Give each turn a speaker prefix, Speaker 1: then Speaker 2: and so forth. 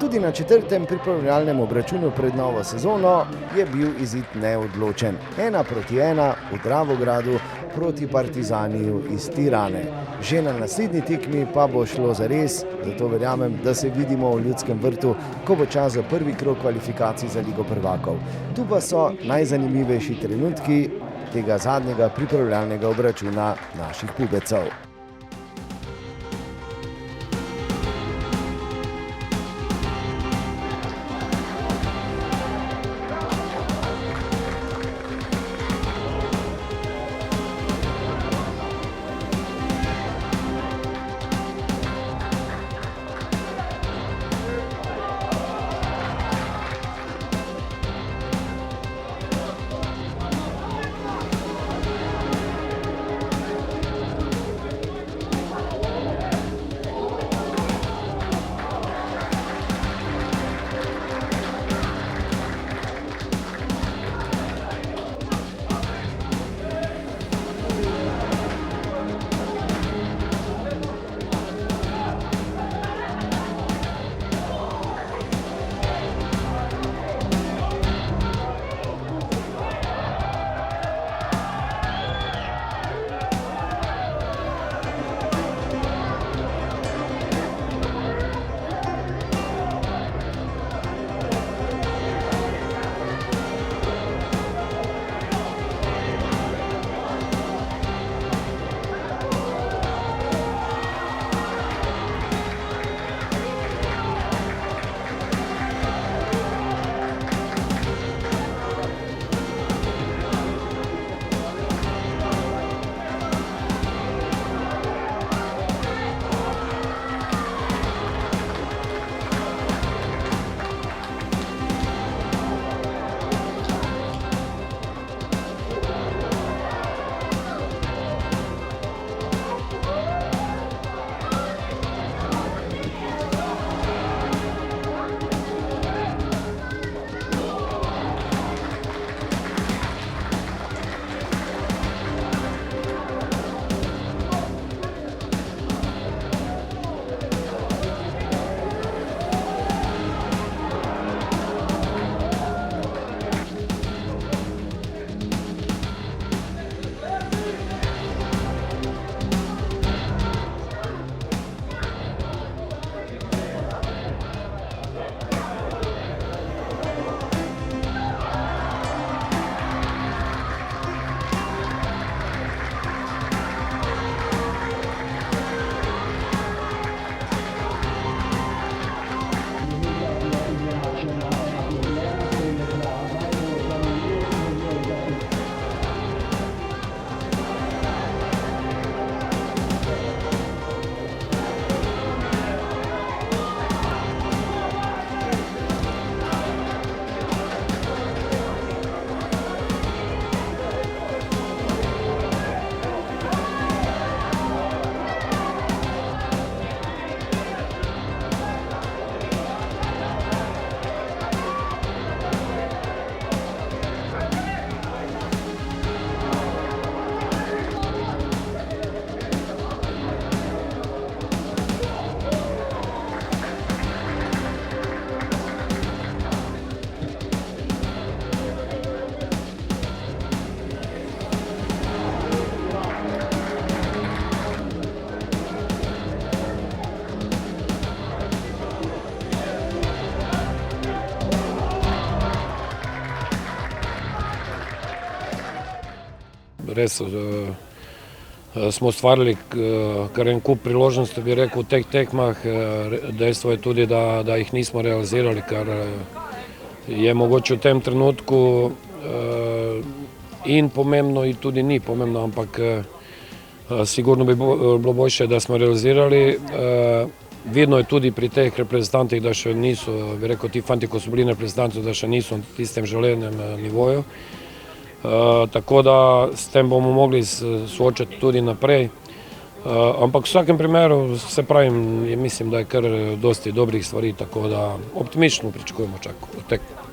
Speaker 1: Tudi na četrtem pripravljalnem obračunu pred novo sezono je bil izid neodločen. 1:1 v Dravogradu proti Partizaniju iz Tirane. Že na naslednji tekmi pa bo šlo zares, zato verjamem, da se vidimo v Ljudskem vrtu, ko bo čas za prvi krog kvalifikacij za Ligo prvakov. Tu pa so najzanimivejši trenutki tega zadnjega pripravljalnega obračuna naših pubecev.
Speaker 2: Res smo ustvarili kar en kup priložnosti, bi rekel, v teh tekmah. Dejstvo je tudi, da jih nismo realizirali, kar je mogoče v tem trenutku in pomembno in tudi ni pomembno, ampak sigurno bi bilo boljše, da smo realizirali. Vidno je tudi pri teh reprezentantih, da še niso, bi rekel, ti fanti, ko so bili reprezentanti, da še niso na tistem želenem nivoju. Tako da s tem bomo mogli soočati tudi naprej. Ampak v vsakem primeru, se pravim, mislim, da je kar dosti dobrih stvari, tako da optimistično pričakujemo tekmo.